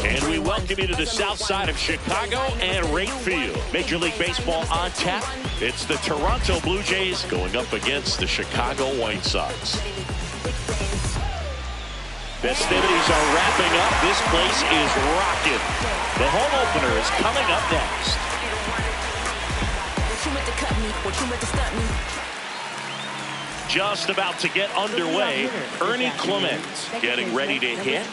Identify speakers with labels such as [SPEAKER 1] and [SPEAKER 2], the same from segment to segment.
[SPEAKER 1] And we welcome you to the south side of Chicago and Wright Field. Major League Baseball on tap. It's the Toronto Blue Jays going up against the Chicago White Sox. Festivities are wrapping up. This place is rocking. The home opener is coming up next. Just about to get underway. Ernie Clement getting ready to hit.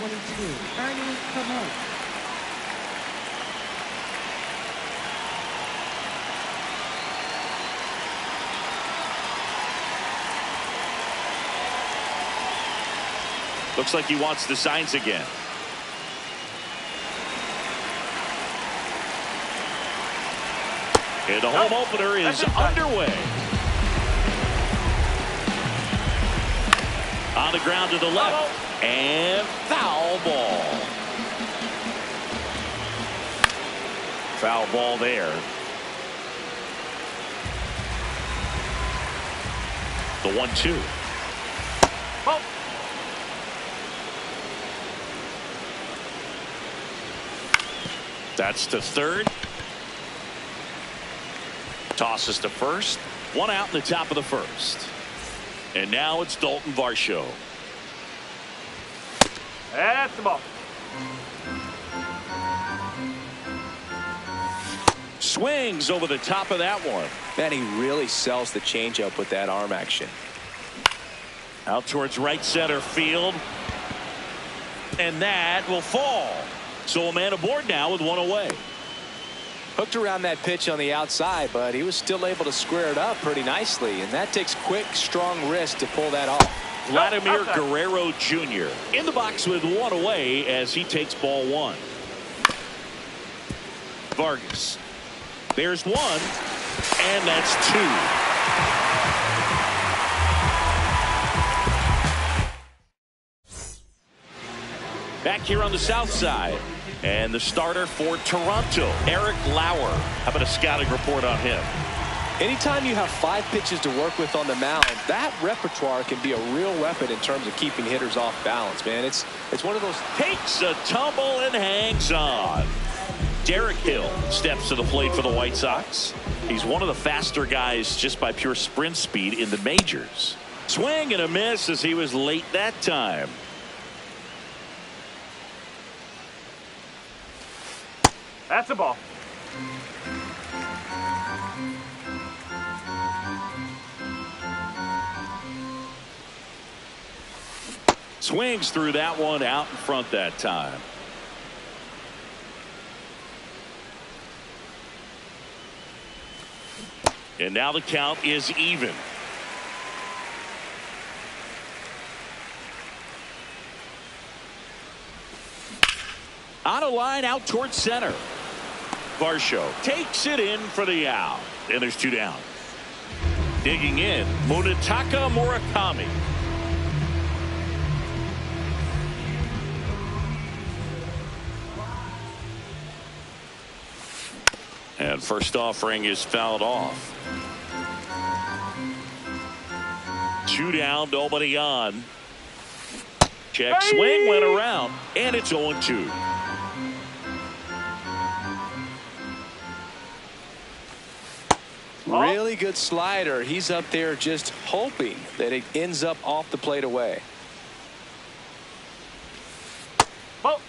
[SPEAKER 1] Looks like he wants the signs again. And the home opener is underway. On the ground to the left. And foul ball. Foul ball there. The 1-2. That's to third. Tosses to first. One out in the top of the first. And now it's Dalton Varsho.
[SPEAKER 2] That's the ball.
[SPEAKER 1] Swings over the top of that one.
[SPEAKER 3] Man, he really sells the changeup with that arm action.
[SPEAKER 1] Out towards right center field. And that will fall. So a man aboard now with one away.
[SPEAKER 3] Hooked around that pitch on the outside, but he was still able to square it up pretty nicely, and that takes quick, strong wrist to pull that off.
[SPEAKER 1] Vladimir Guerrero Jr. in the box with one away as he takes ball one. Vargas. There's one, and that's two. Back here on the south side. And the starter for Toronto, Eric Lauer. How about a scouting report on him?
[SPEAKER 3] Anytime you have 5 pitches to work with on the mound, that repertoire can be a real weapon in terms of keeping hitters off balance, man. It's one of those.
[SPEAKER 1] Takes a tumble and hangs on. Derek Hill steps to the plate for the White Sox. He's one of the faster guys just by pure sprint speed in the majors. Swing and a miss as he was late that time.
[SPEAKER 2] That's a ball.
[SPEAKER 1] Swings through that one out in front that time. And now the count is even. On a line out towards center. Varsho takes it in for the out. And there's 2 down. Digging in, Munetaka Murakami. And first offering is fouled off. 2 down, nobody on. Check swing went around, and it's 0-2.
[SPEAKER 3] Really good slider. He's up there just hoping that it ends up off the plate away.
[SPEAKER 2] Oh.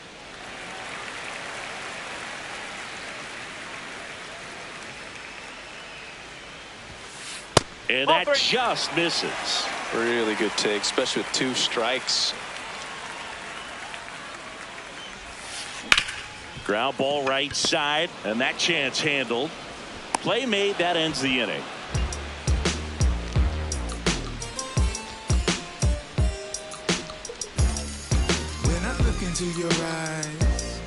[SPEAKER 1] And that just misses.
[SPEAKER 3] Really good take, especially with 2 strikes.
[SPEAKER 1] Ground ball right side, and that chance handled. Play made, that ends the inning.
[SPEAKER 4] When I look into your eyes,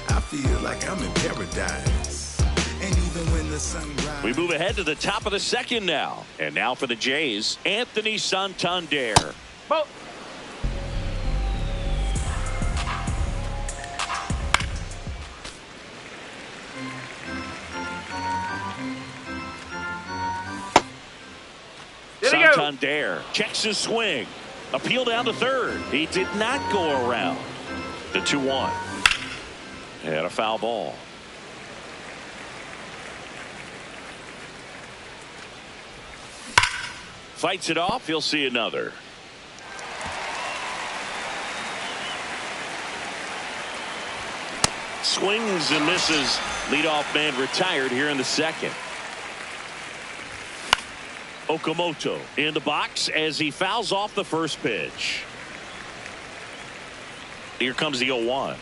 [SPEAKER 4] I feel like I'm in paradise. And even when the sun rises.
[SPEAKER 1] We move ahead to the top of the second now. And now for the Jays, Anthony Santander.
[SPEAKER 2] Ball.
[SPEAKER 1] Santander checks his swing. Appeal down to third. He did not go around. The 2-1. And a foul ball. Fights it off. He'll see another. Swings and misses. Leadoff man retired here in the second. Okamoto in the box as he fouls off the first pitch. Here comes the 0-1.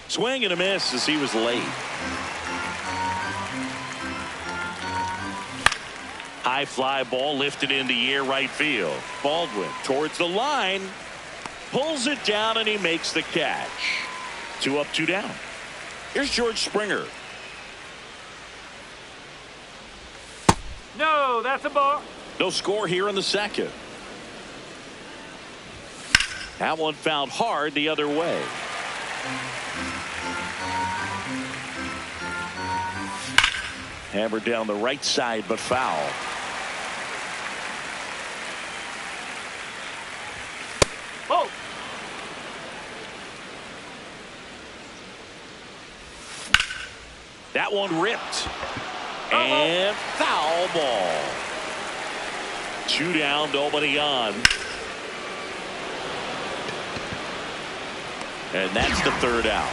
[SPEAKER 1] Swing and a miss as he was late. High fly ball lifted in the air right field. Baldwin towards the line. Pulls it down and he makes the catch. 2 up, 2 down. Here's George Springer.
[SPEAKER 2] No, that's a ball.
[SPEAKER 1] No score here in the second. That one fouled hard the other way. Hammered down the right side, but foul.
[SPEAKER 2] Oh.
[SPEAKER 1] That one ripped. And foul ball. 2 down, nobody on. And that's the 3rd out.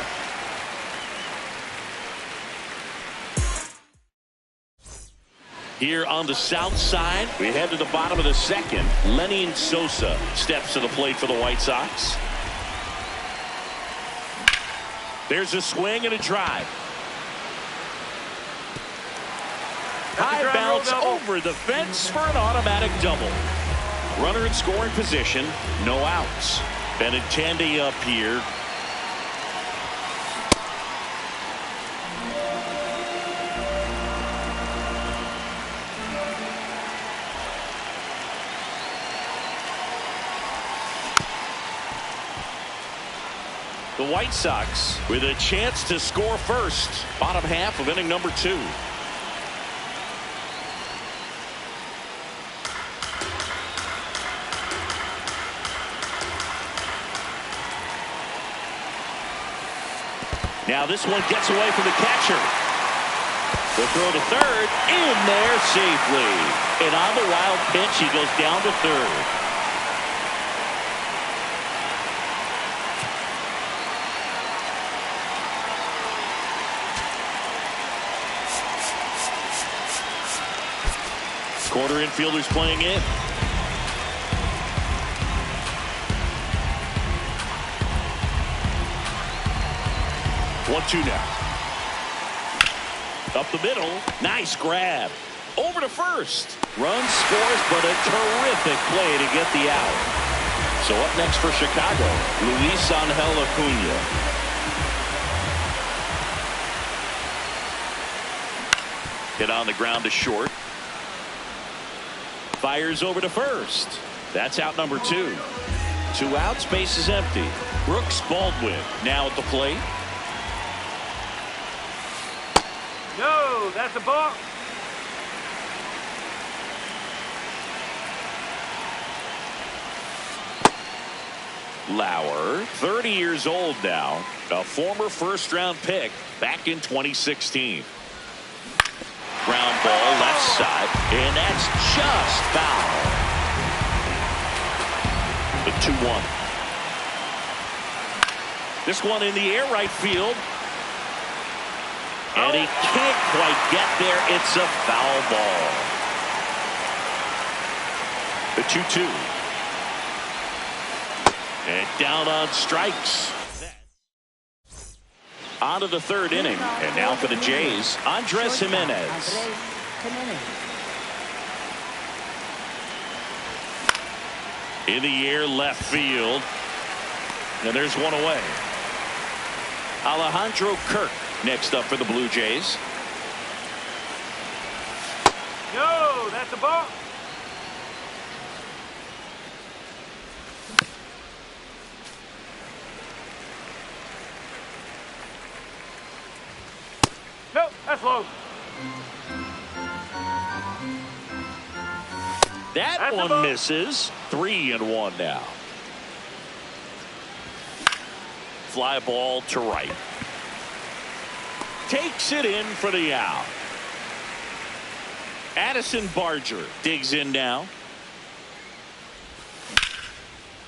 [SPEAKER 1] Here on the south side, we head to the bottom of the second. Lenny Sosa steps to the plate for the White Sox. There's a swing and a drive. High bounce over the fence for an automatic double. Runner in scoring position, no outs. Benintendi up here. The White Sox with a chance to score first. Bottom half of inning number 2. Now this one gets away from the catcher. The throw to third, in there safely. And on the wild pitch, he goes down to third. Quarter infielders playing in. One-two now. Up the middle. Nice grab. Over to first. Run scores, but a terrific play to get the out. So up next for Chicago, Luis Angel Acuna. Hit on the ground to short. Fires over to first. That's out number 2. 2 outs, base is empty. Brooks Baldwin now at the plate.
[SPEAKER 2] No, that's a ball.
[SPEAKER 1] Lauer, 30 years old now, a former first-round pick back in 2016. Ground ball left side, and that's just foul. The 2-1. This one in the air right field. And he can't quite get there. It's a foul ball. The 2-2. And down on strikes. On to the 3rd inning. And now for the Jays, Andres Jimenez. In the air left field. And there's one away. Alejandro Kirk next up for the Blue Jays.
[SPEAKER 2] No, that's a ball. No, that's low.
[SPEAKER 1] That one misses. 3-1 now. fly ball to right. Takes it in for the out. Addison Barger digs in now.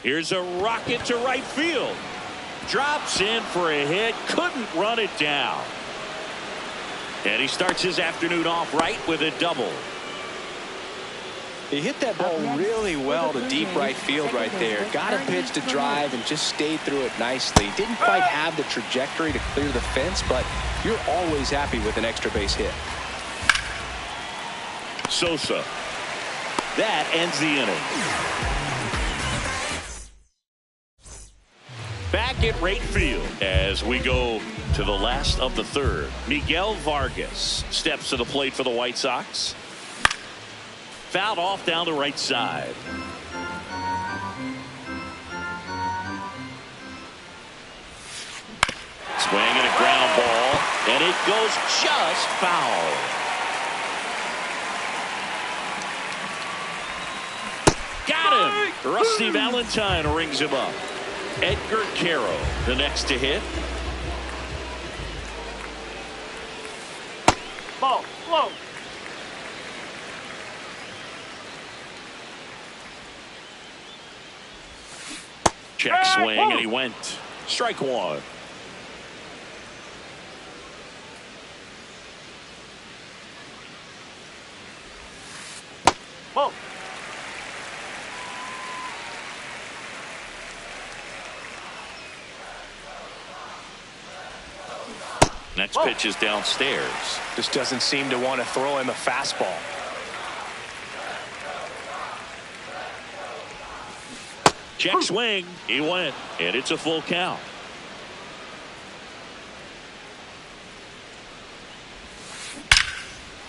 [SPEAKER 1] Here's a rocket to right field. Drops in for a hit. Couldn't run it down. And he starts his afternoon off right with a double.
[SPEAKER 3] He hit that ball really well to deep right field right there. Got a pitch to drive and just stayed through it nicely. Didn't quite have the trajectory to clear the fence, but you're always happy with an extra base hit.
[SPEAKER 1] Sosa. That ends the inning. Back at right field as we go to the last of the third. Miguel Vargas steps to the plate for the White Sox. Fouled off down the right side. Swing and a ground ball, and it goes just foul. Got him. Rusty Valentine rings him up. Edgar Caro, the next to hit.
[SPEAKER 2] Ball, slow.
[SPEAKER 1] Check swing, and he went. Strike one.
[SPEAKER 2] Ball.
[SPEAKER 1] Next pitch is downstairs.
[SPEAKER 3] Just doesn't seem to want to throw him a fastball.
[SPEAKER 1] Check swing. He went, and it's a full count.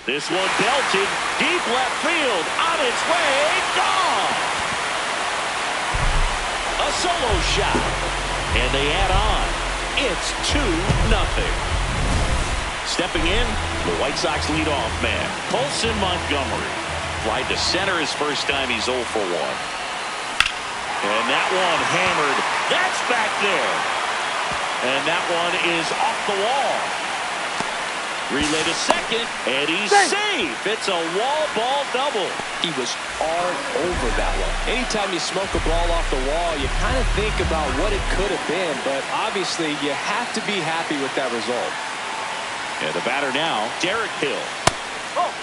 [SPEAKER 1] This one belted deep left field. On its way. Gone. A solo shot. And they add on. It's 2-0. Stepping in, the White Sox leadoff man, Colson Montgomery. Flied to center his first time. He's 0 for 1. And that one hammered. That's back there. And that one is off the wall. Relay to second, and he's safe. It's a wall ball double.
[SPEAKER 3] He was all over that one. Anytime you smoke a ball off the wall, you kind of think about what it could have been, but obviously you have to be happy with that result.
[SPEAKER 1] And the batter now, Derek Hill.
[SPEAKER 2] Oh.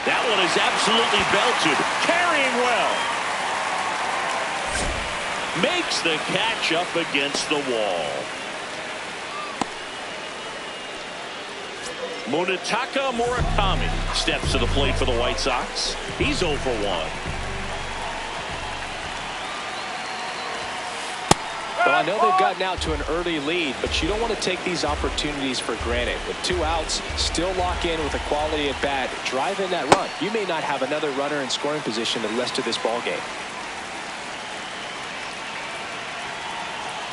[SPEAKER 1] That one is absolutely belted. Carrying well. Makes the catch up against the wall. Munetaka Murakami steps to the plate for the White Sox. He's 0 for 1.
[SPEAKER 3] Well, I know they've gotten out to an early lead, but you don't want to take these opportunities for granted. With 2 outs, still lock in with a quality at bat. Drive in that run. You may not have another runner in scoring position the rest of this ball game.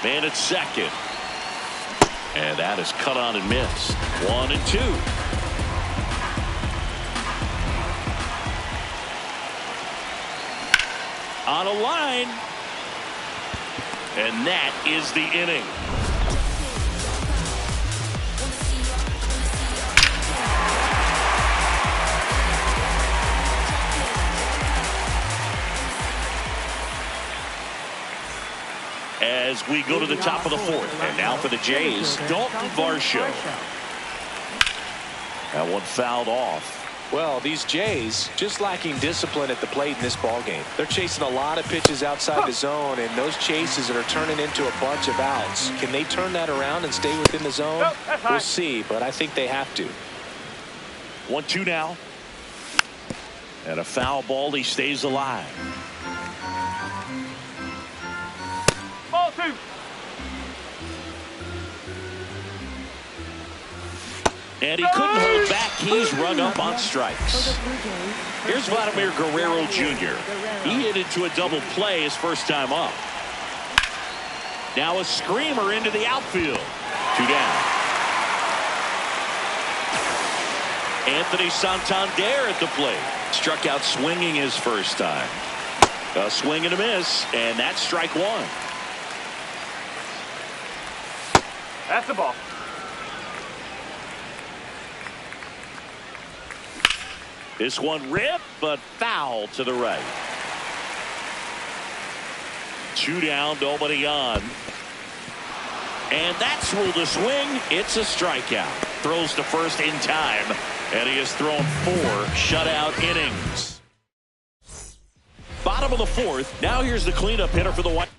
[SPEAKER 1] Man at second. And that is cut on and missed. 1 and 2. On a line. And that is the inning. As we go to the top of the 4th. And now for the Jays, Dalton Varsho. That one fouled off.
[SPEAKER 3] Well, these Jays just lacking discipline at the plate in this ball game. They're chasing a lot of pitches outside the zone, and those chases that are turning into a bunch of outs. Can they turn that around and stay within the zone? We'll see, but I think they have to.
[SPEAKER 1] 1-2 now. And a foul ball. He stays alive.
[SPEAKER 2] Ball 2.
[SPEAKER 1] And he couldn't hold back. He's rung up on strikes. Here's Vladimir Guerrero Jr. He hit into a double play his first time up. Now a screamer into the outfield. 2 down. Anthony Santander at the plate. Struck out swinging his first time. A swing and a miss, and that's strike 1.
[SPEAKER 2] That's the ball.
[SPEAKER 1] This one ripped, but foul to the right. 2 down, nobody on. And that's ruled a swing. It's a strikeout. Throws to first in time, and he has thrown 4 shutout innings. Bottom of the 4th. Now here's the cleanup hitter for the White.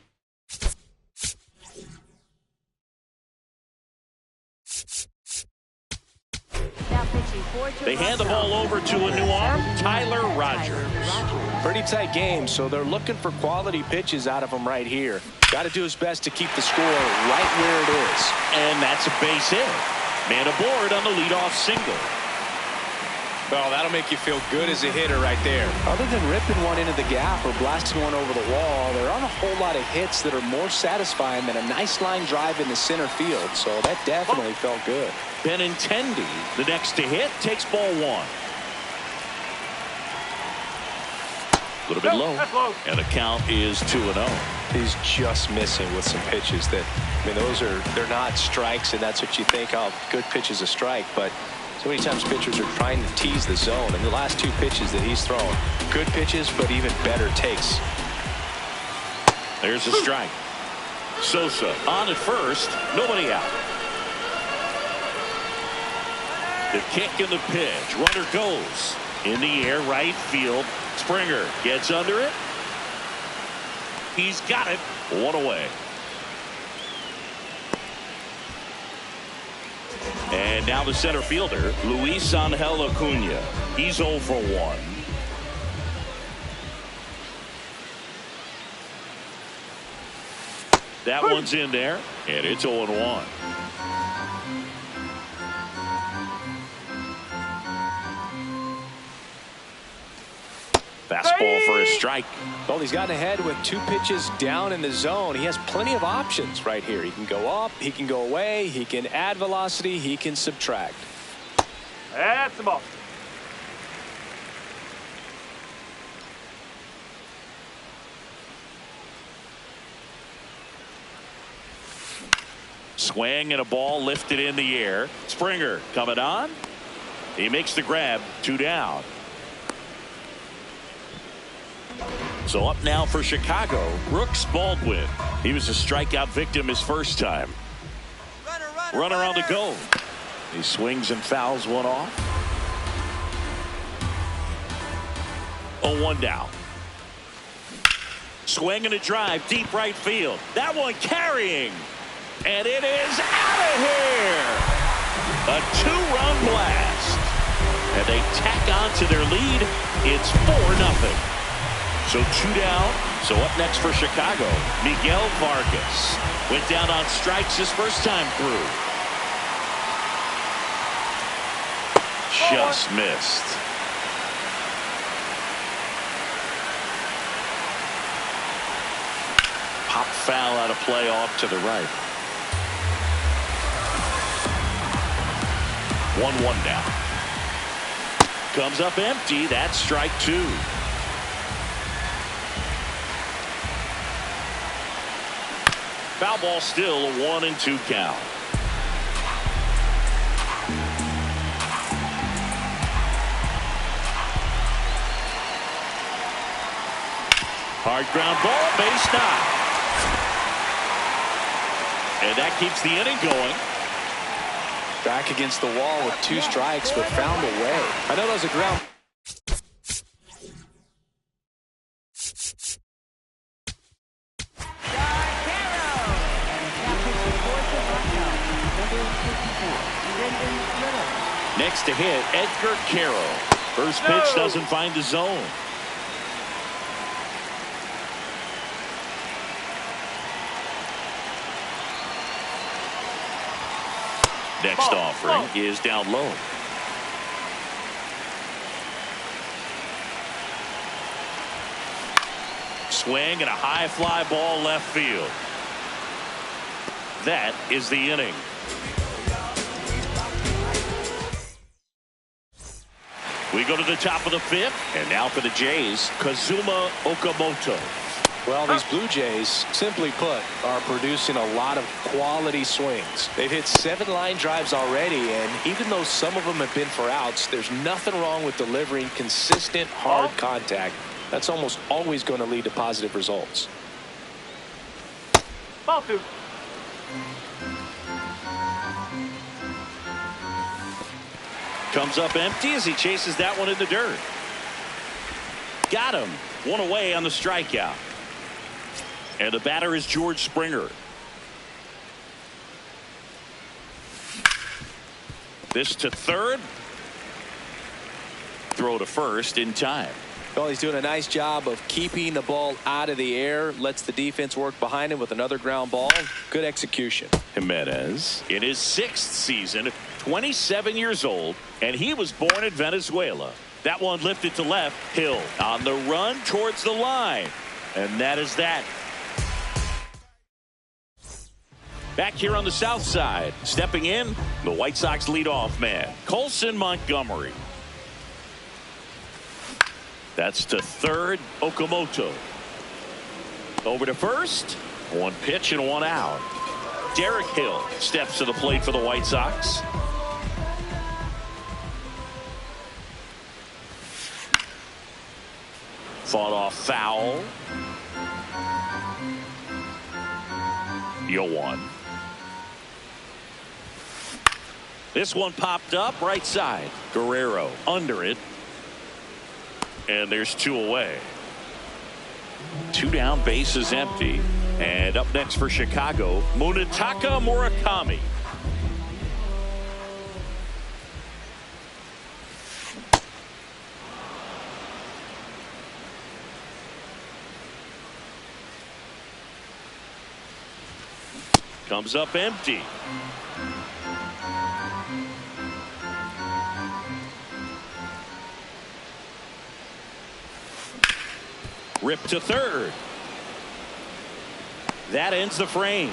[SPEAKER 1] They hand the ball over to a new arm, Tyler Rogers.
[SPEAKER 3] Pretty tight game, so they're looking for quality pitches out of him right here. Got to do his best to keep the score right where it is.
[SPEAKER 1] And that's a base hit. Man aboard on the leadoff single.
[SPEAKER 3] Well, that'll make you feel good as a hitter right there. Other than ripping one into the gap or blasting one over the wall, there aren't a whole lot of hits that are more satisfying than a nice line drive in the center field, so that definitely felt good.
[SPEAKER 1] Benintendi, the next to hit, takes ball 1. A little bit low, and the count is 2-0.
[SPEAKER 3] He's just missing with some pitches that, I mean, they're not strikes, and that's what you think, oh, good pitch is a strike, but so many times pitchers are trying to tease the zone, and the last 2 pitches that he's thrown, good pitches, but even better takes.
[SPEAKER 1] There's a strike. Sosa on at first, nobody out. The kick and the pitch. Runner goes in the air, right field. Springer gets under it. He's got it. 1 away. And now the center fielder, Luis Angel Acuna. He's 0 for 1. That one's in there, and it's 0-1. Fastball for a strike.
[SPEAKER 3] Well, he's gotten ahead with 2 pitches down in the zone. He has plenty of options right here. He can go up, he can go away, he can add velocity, he can subtract.
[SPEAKER 2] That's the ball.
[SPEAKER 1] Swing and a ball lifted in the air. Springer coming on. He makes the grab. 2 down. So up now for Chicago, Brooks Baldwin. He was a strikeout victim his first time. Runner on the go. He swings and fouls one off. 0-1 down. Swing and a drive deep right field. That one carrying. And it is out of here. A 2-run blast. And they tack on to their lead. It's 4-0. So 2 down. So up next for Chicago, Miguel Vargas. Went down on strikes his first time through. Just missed. Pop foul out of play off to the right. 1-1 down. Comes up empty. That's strike 2. Foul ball still, a 1-2 count. Hard ground ball, base knock. And that keeps the inning going.
[SPEAKER 3] Back against the wall with 2 strikes, but found a way. I know that was a ground.
[SPEAKER 1] Next to hit, Edgar Carroll. First pitch doesn't find the zone. Next offering is down low. Swing and a high fly ball left field. That is the inning. We go to the top of the fifth, and now for the Jays, Kazuma Okamoto.
[SPEAKER 3] Well, these Blue Jays, simply put, are producing a lot of quality swings. They've hit 7 line drives already, and even though some of them have been for outs, there's nothing wrong with delivering consistent, hard contact. That's almost always going to lead to positive results.
[SPEAKER 2] Ball 2.
[SPEAKER 1] Comes up empty as he chases that one in the dirt. Got him. One away on the strikeout. And the batter is George Springer. This to third. Throw to first in time.
[SPEAKER 3] Well, he's doing a nice job of keeping the ball out of the air. Lets the defense work behind him with another ground ball. Good execution.
[SPEAKER 1] Jimenez in his 6th season, 27 years old, and he was born in Venezuela. That one lifted to left. Hill on the run towards the line. And that is that. Back here on the south side, stepping in, the White Sox leadoff man, Colson Montgomery. That's to third, Okamoto. Over to first, 1 pitch and 1 out. Derek Hill steps to the plate for the White Sox. Fought off foul. 0-1. This one popped up right side. Guerrero under it. And there's 2 away. 2 down, bases empty. And up next for Chicago, Munetaka Murakami. Comes up empty. Rip to third. That ends the frame.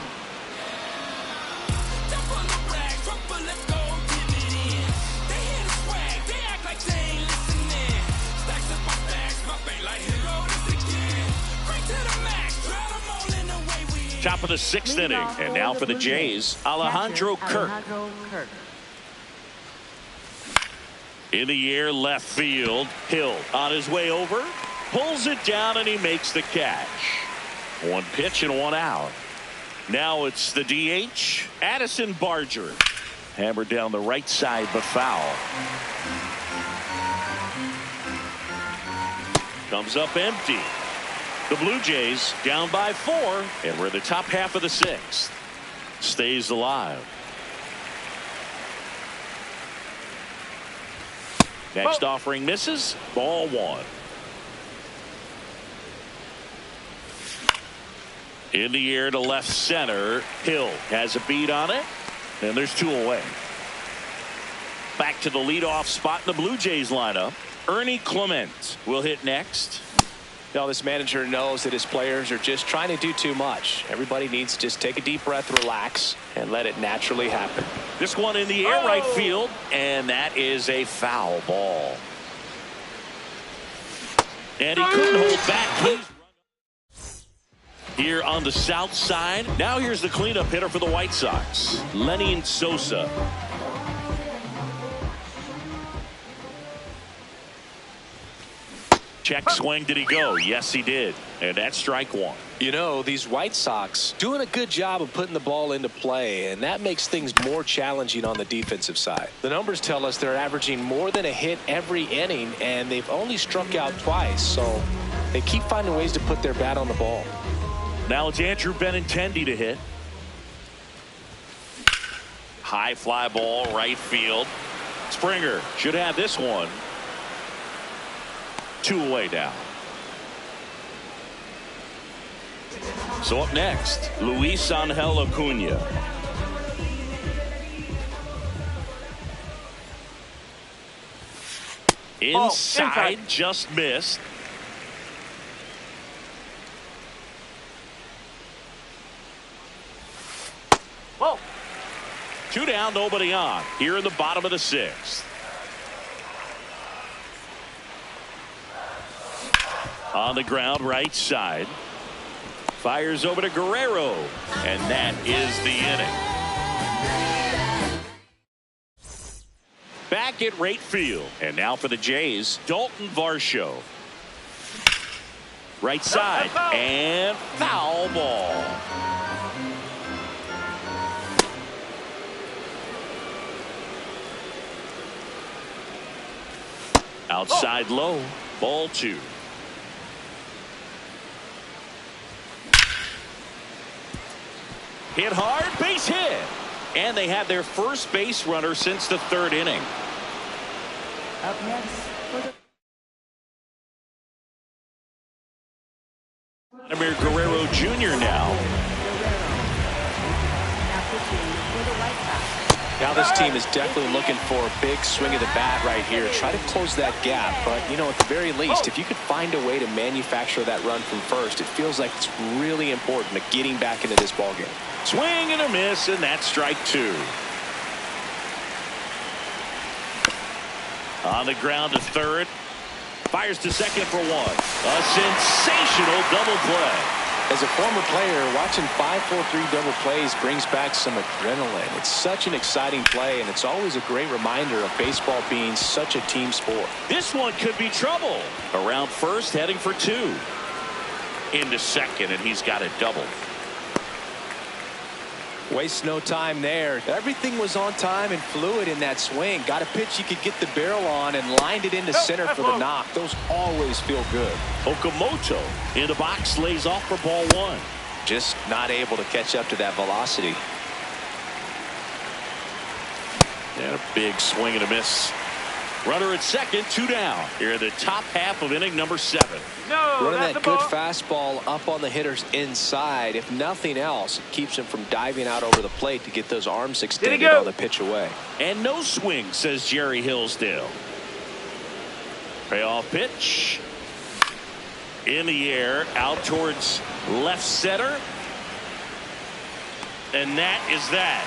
[SPEAKER 1] Top of the 6th inning, and now for the Jays, Alejandro Kirk. In the air, left field. Hill on his way over, pulls it down, and he makes the catch. 1 pitch and 1 out. Now it's the DH, Addison Barger. Hammered down the right side, but foul. Comes up empty. The Blue Jays down by 4, and we're in the top half of the 6th. Stays alive. Next offering misses. Ball 1. In the air to left center. Hill has a beat on it, and there's 2 away. Back to the leadoff spot in the Blue Jays lineup. Ernie Clement will hit next.
[SPEAKER 3] Now, this manager knows that his players are just trying to do too much. Everybody needs to just take a deep breath, relax, and let it naturally happen.
[SPEAKER 1] This one in the air, right field, and that is a foul ball. And he couldn't hold back. Here on the south side, now here's the cleanup hitter for the White Sox, Lenin Sosa. Check swing. Did he go? Yes, he did. And that's strike 1.
[SPEAKER 3] You know, these White Sox doing a good job of putting the ball into play, and that makes things more challenging on the defensive side. The numbers tell us they're averaging more than a hit every inning, and they've only struck out twice, so they keep finding ways to put their bat on the ball.
[SPEAKER 1] Now it's Andrew Benintendi to hit. High fly ball, right field. Springer should have this one. 2 away now. So up next, Luis Angel Acuna. Inside, just missed.
[SPEAKER 2] Whoa.
[SPEAKER 1] 2 down, nobody on. Here in the bottom of the 6th. On the ground, right side. Fires over to Guerrero. And that is the inning. Back at right field. And now for the Jays, Dalton Varsho. Right side. And foul ball. Outside low. Ball 2. Hit hard, base hit. And they have their first base runner since the 3rd inning.
[SPEAKER 5] Up next for the
[SPEAKER 1] Vladimir Guerrero Jr. now.
[SPEAKER 3] Now this team is definitely looking for a big swing of the bat right here. Try to close that gap. But, you know, at the very least, if you could find a way to manufacture that run from first, it feels like it's really important to getting back into this ballgame.
[SPEAKER 1] Swing and a miss, and that's strike 2. On the ground to 3rd. Fires to 2nd for 1. A sensational double play.
[SPEAKER 3] As a former player, watching 5-4-3 double plays brings back some adrenaline. It's such an exciting play, and it's always a great reminder of baseball being such a team sport.
[SPEAKER 1] This one could be trouble. Around first, heading for 2. Into 2nd, and he's got a double.
[SPEAKER 3] Waste no time there. Everything was on time and fluid in that swing. Got a pitch you could get the barrel on and lined it into center for the knock. Those always feel good.
[SPEAKER 1] Okamoto in the box, lays off for ball 1.
[SPEAKER 3] Just not able to catch up to that velocity.
[SPEAKER 1] And a big swing and a miss. Runner at 2nd, 2 down. Here in the top half of inning number 7.
[SPEAKER 2] No,
[SPEAKER 3] Running
[SPEAKER 2] that's
[SPEAKER 3] that
[SPEAKER 2] a
[SPEAKER 3] good
[SPEAKER 2] ball.
[SPEAKER 3] fastball up on the hitter's inside. If nothing else, it keeps him from diving out over the plate to get those arms extended on the pitch away.
[SPEAKER 1] And no swing, says Jerry Hillsdale. Payoff pitch. In the air, out towards left center. And that is that.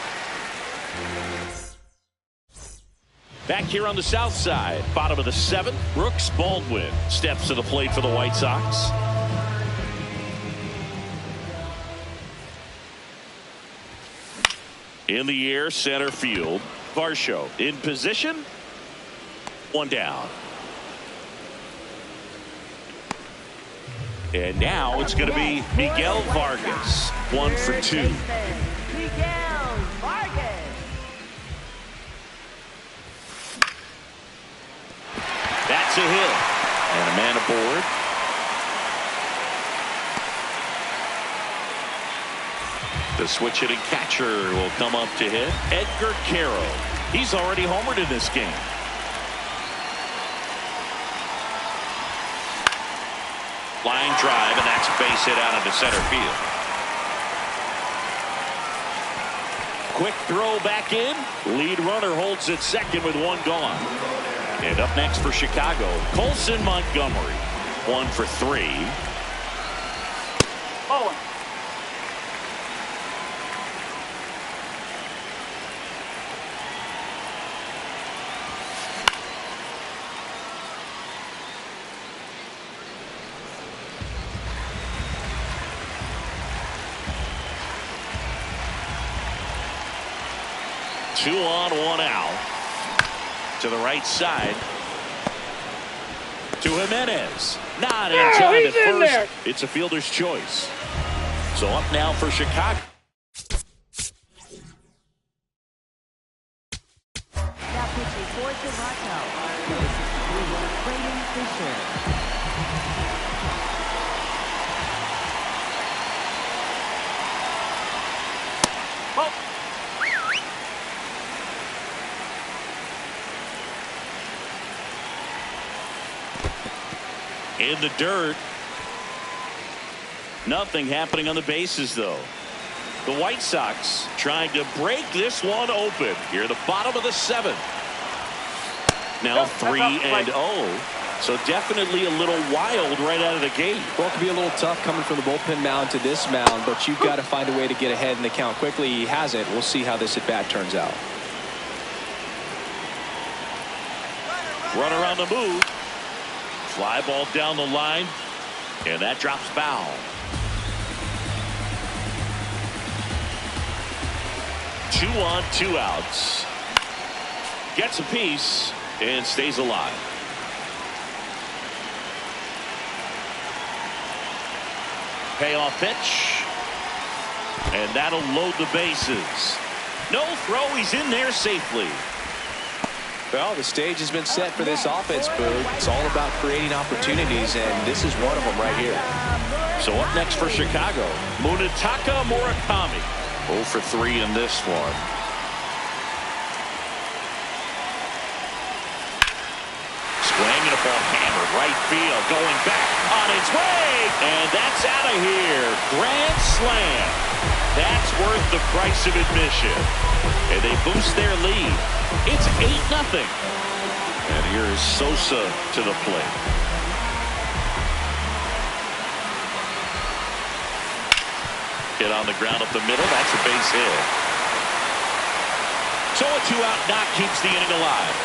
[SPEAKER 1] Back here on the south side, bottom of the 7th, Brooks Baldwin steps to the plate for the White Sox. In the air, center field, Varsho in position. 1 down. And now it's going to be Miguel Vargas, 1 for 2.
[SPEAKER 5] Miguel Vargas.
[SPEAKER 1] That's a hit. And a man aboard. The switch hitting catcher will come up to hit. Edgar Caro. He's already homered in this game. Line drive, and that's a base hit out into center field. Quick throw back in. Lead runner holds at 2nd with 1 gone. And up next for Chicago, Colson Montgomery. 1 for 3.
[SPEAKER 2] Oh.
[SPEAKER 1] Two on, 1 out. To the right side. To Jimenez. Not in time at first. It's a fielder's choice. So up now for Chicago.
[SPEAKER 5] Now pitching for Toronto. Number 63, Braden Fisher.
[SPEAKER 1] In the dirt. Nothing happening on the bases, though. The White Sox trying to break this one open here at the bottom of the 7th. now 3-0. So definitely a little wild right out of the gate.
[SPEAKER 3] Well, it can be a little tough coming from the bullpen mound to this mound, but you've got to find a way to get ahead in the count quickly. He hasn't. We'll see how this at bat turns out.
[SPEAKER 1] Run around the move. Fly ball down the line, and that drops foul. 2 on, 2 outs. Gets a piece and stays alive. Payoff pitch, and that'll load the bases. No throw. He's in there safely.
[SPEAKER 3] Well, the stage has been set for this offense, Boog. It's all about creating opportunities, and this is one of them right here.
[SPEAKER 1] So up next for Chicago, Munetaka Murakami. 0 for 3 in this one. Swing and a ball hammered right field, going back on its way, and that's out of here. Grand slam. That's worth the price of admission, and they boost their lead. It's 8-0. And here is Sosa to the plate. Hit on the ground up the middle. That's a base hit. So a 2-out knock keeps the inning alive.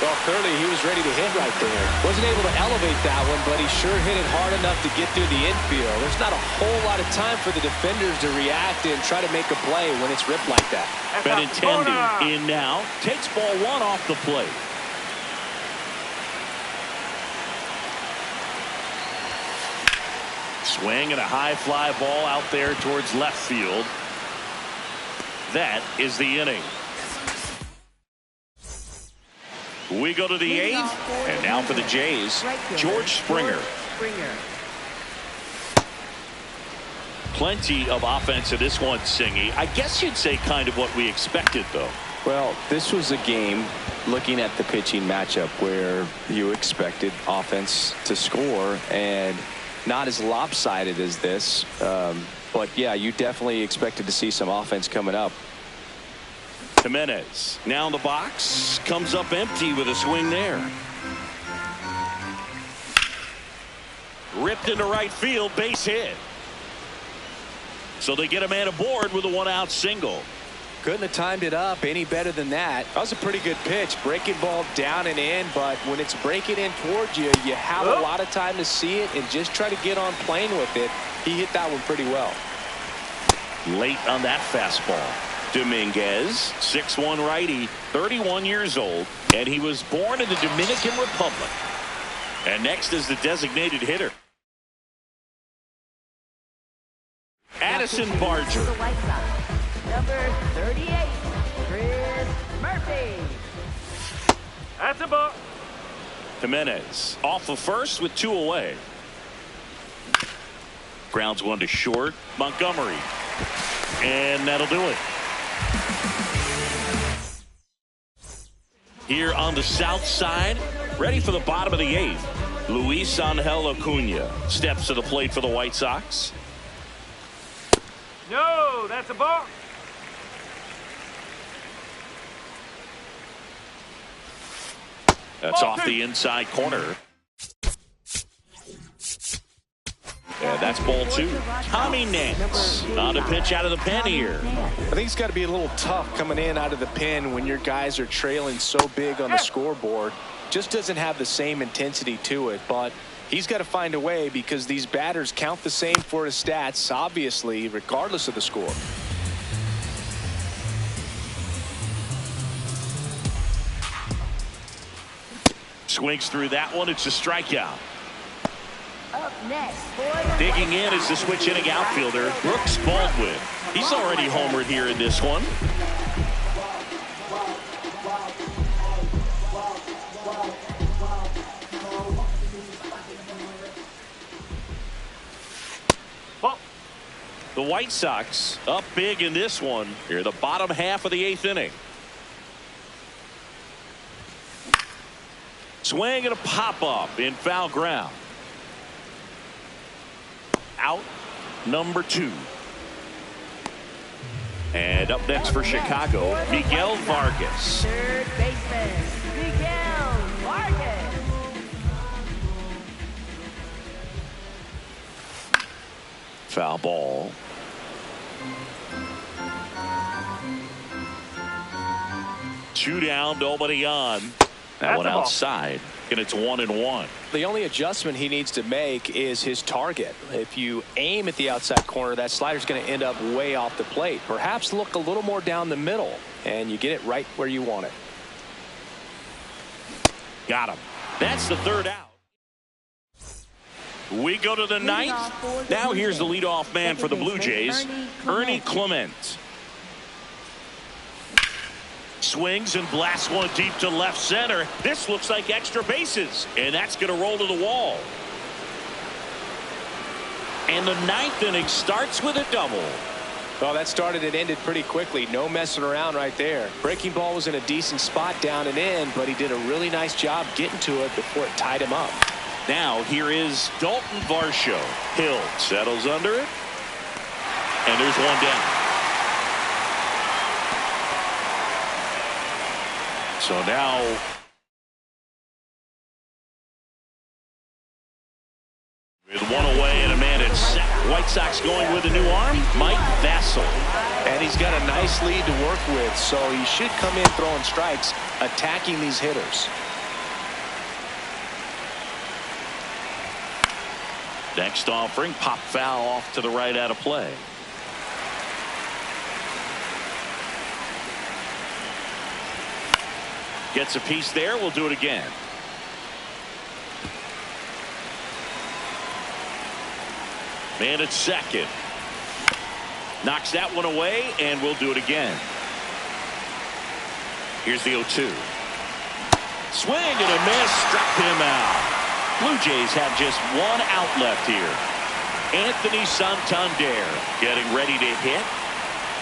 [SPEAKER 3] Well, clearly he was ready to hit right there. Wasn't able to elevate that one, but he sure hit it hard enough to get through the infield. There's not a whole lot of time for the defenders to react and try to make a play when it's ripped like that.
[SPEAKER 1] Benintendi in now. Takes ball 1 off the plate. Swing and a high fly ball out there towards left field. That is the inning. We go to the 8th, and now for the Jays, George Springer. Plenty of offense in this one, Singy. I guess you'd say kind of what we expected, though.
[SPEAKER 3] Well, this was a game, looking at the pitching matchup, where you expected offense to score, and not as lopsided as this. But, yeah, you definitely expected to see some offense coming up.
[SPEAKER 1] Jimenez now in the box, comes up empty with a swing there. Ripped into right field, base hit. So they get a man aboard with a 1-out single.
[SPEAKER 3] Couldn't have timed it up any better than that. That was a pretty good pitch. Breaking ball down and in, but when it's breaking in towards you, you have a lot of time to see it and just try to get on plane with it. He hit that one pretty well.
[SPEAKER 1] Late on that fastball. Dominguez, 6'1" righty, 31 years old, and he was born in the Dominican Republic. And next is the designated hitter, Addison Barger.
[SPEAKER 5] Number 38, Chris Murphy.
[SPEAKER 2] That's a ball.
[SPEAKER 1] Jimenez off of first with 2 away. Grounds 1 to short. Montgomery, and that'll do it. Here on the south side, ready for the bottom of the 8th, Luis Angel Acuna steps to the plate for the White Sox.
[SPEAKER 2] No, that's a ball.
[SPEAKER 1] That's off the inside corner. And that's ball 2. Tommy Nance on a pitch out of the pen here.
[SPEAKER 3] I think it's got to be a little tough coming in out of the pen when your guys are trailing so big on the scoreboard. Just doesn't have the same intensity to it, but he's got to find a way because these batters count the same for his stats, obviously, regardless of the score.
[SPEAKER 1] Swings through that one. It's a strikeout.
[SPEAKER 5] Up next, for
[SPEAKER 1] Digging in is the switch hitting outfielder, Brooks Baldwin. He's already homered here in this one. The White Sox up big in this one. Here, the bottom half of the 8th inning. Swing and a pop up in foul ground. Out number 2. And up next for Chicago, Miguel Vargas.
[SPEAKER 5] third baseman, Miguel Marquez.
[SPEAKER 1] Foul ball. Two down, nobody on. That one outside, and it's 1-1.
[SPEAKER 3] The only adjustment he needs to make is his target. If you aim at the outside corner, that slider's going to end up way off the plate. Perhaps look a little more down the middle, and you get it right where you want it.
[SPEAKER 1] Got him. That's the third out. We go to the ninth. Now here's the leadoff man for the Blue Jays, Ernie Clement. Swings and blasts one deep to left center. This looks like extra bases, and that's going to roll to the wall. And the ninth inning starts with a double.
[SPEAKER 3] Well, that started and ended pretty quickly. No messing around right there. Breaking ball was in a decent spot down and in, but he did a really nice job getting to it before it tied him up.
[SPEAKER 1] Now here is Dalton Varsho. Hill settles under it, and there's one down. So now with one away and a man at second. White Sox going with a new arm, Mike Vassell.
[SPEAKER 3] And he's got a nice lead to work with, so he should come in throwing strikes, attacking these hitters.
[SPEAKER 1] Next offering, pop foul off to the right out of play. Gets a piece there. We'll do it again. Man at second. Knocks that one away, and we'll do it again. Here's the 0-2. Swing and a miss. Struck him out. Blue Jays have just one out left here. Anthony Santander getting ready to hit.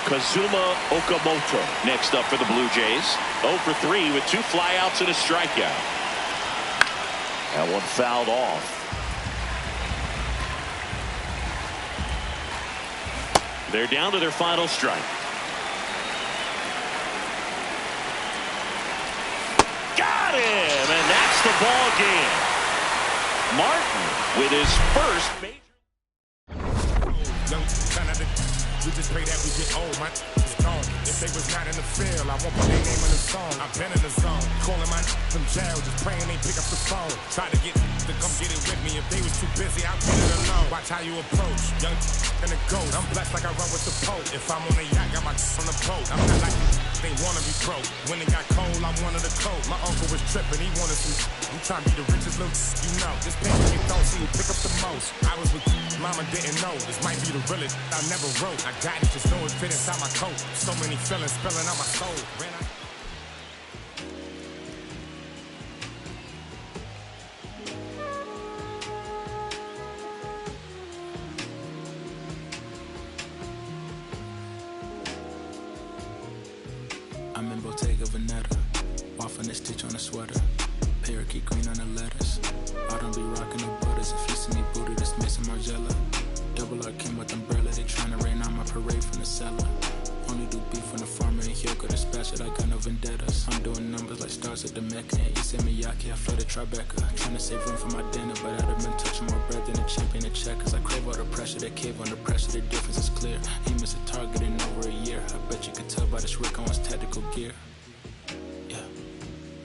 [SPEAKER 1] Kazuma Okamoto next up for the Blue Jays. 0 for 3 with 2 flyouts and a strikeout. That one fouled off. They're down to their final strike. Got him, and that's the ball game. Martin with his first major.
[SPEAKER 6] We just pray that we get old, my is gone. If they was not in the field, I won't put their name in the song. I've been in the zone, calling my from jail, just praying they pick up the phone. Try to get to come get it with me. If they was too busy, I'll get it alone. Watch how you approach, young and a ghost. I'm blessed like I run with the Pope. If I'm on a yacht, got my on the boat. I'm not like they wanna be broke. When it got cold, I wanted a coat. My uncle was tripping, he wanted some. I'm trying to be the richest little, you know. This paper you don't see who pick up the most. I was with mama, didn't know. This might be the realest I never wrote. I got it, just know it fit inside my coat. So many feelings spilling out my soul.
[SPEAKER 7] I'm in Bottega Veneta, waffling this stitch on a sweater, parakeet green on the letters. I don't be rocking the butters, if you see me booted, it's Mason Margiela. Double R came with umbrella, they tryna rain on my parade from the cellar. Only do beef when the farmer and he'll go dispatch it, I got no vendettas. I'm doing numbers like stars at the Mecca, and Issa Miyake, I flooded Tribeca. Tryna save room for my dinner, but I'd have been touching more bread than a champion at checkers. I crave all the pressure, they cave under pressure, the difference is clear. He missed a target in over a year, I bet you can tell by this Rick Owens tactical gear. Yeah,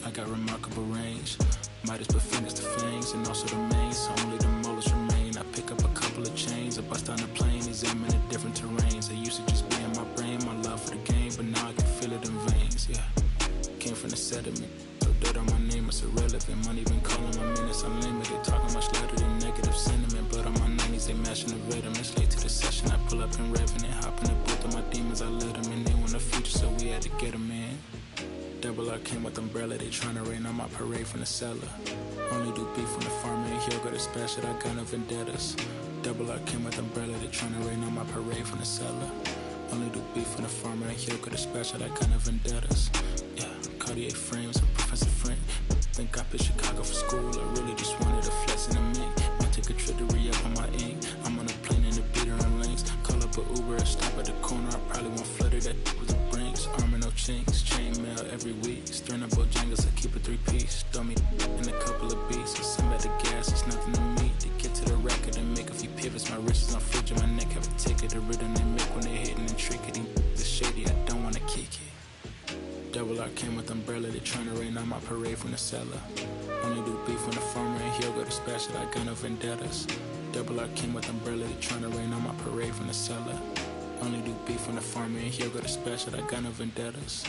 [SPEAKER 7] I got remarkable range, Midas put fingers to flames, and also the main, so only the molars remain. I pick up a couple of chains, I bust down the plane, examine the different terrains. I used to just be in my brain, my love for the game, but now I can feel it in veins, yeah. Came from the sediment, so dirt on my name, it's irrelevant. Money been calling my minutes unlimited, talking much louder than negative sentiment. Blood on my 90s, they mashing the rhythm. It's late to the session, I pull up in revenant, hop in the booth of my demons, I let them in. They want the future, so we had to get them in. Double R came with umbrella, they tryna rain on my parade from the cellar. Only do beef when the farmer and he'll go dispatch it, I got no vendettas. Double R came with umbrella, they tryna rain on my parade from the cellar. Only do beef when the farmer and he'll go dispatch it, I got no vendettas. Yeah, Cartier frames, a professor friend. Think I picked Chicago for school, I really just wanted a flex in a mink. Might take a trip to re-up on my ink. I'm on a plane in the beater and links. Call up a Uber, stop at the corner, I probably won't flutter that with the brinks. Armor no chinks, chain mail every week. Stirring up Bojangles, I keep a three-piece. Throw me in a couple of beats. And some at the gas, it's nothing to me. To get to the record and make a few pivots. My wrist is on fridge and my neck have a ticket. The rhythm they make when they hitting and tricking. The shady, I don't wanna kick it. Double R came with umbrella. They tryna rain on my parade from the cellar. Only do beef when the farmer and he'll go to special. I got no vendettas. Double R came with umbrella. They tryna rain on my parade from the cellar. Only do beef when the farmer and he'll go to special. I got no vendettas.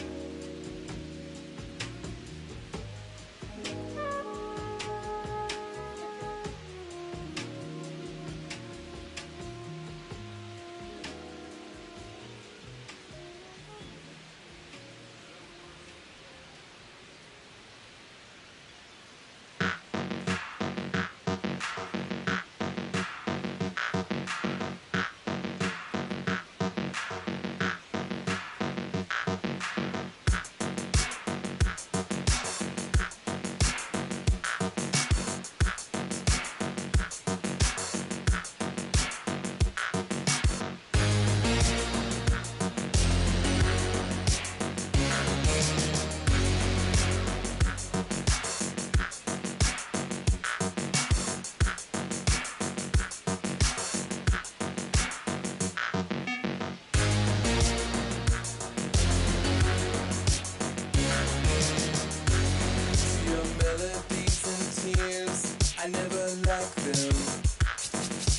[SPEAKER 4] I never liked them.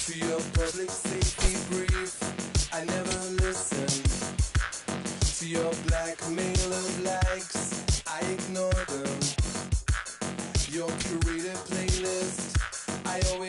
[SPEAKER 4] To your public safety brief, I never listened. To your blackmail of likes, I ignore them. Your curated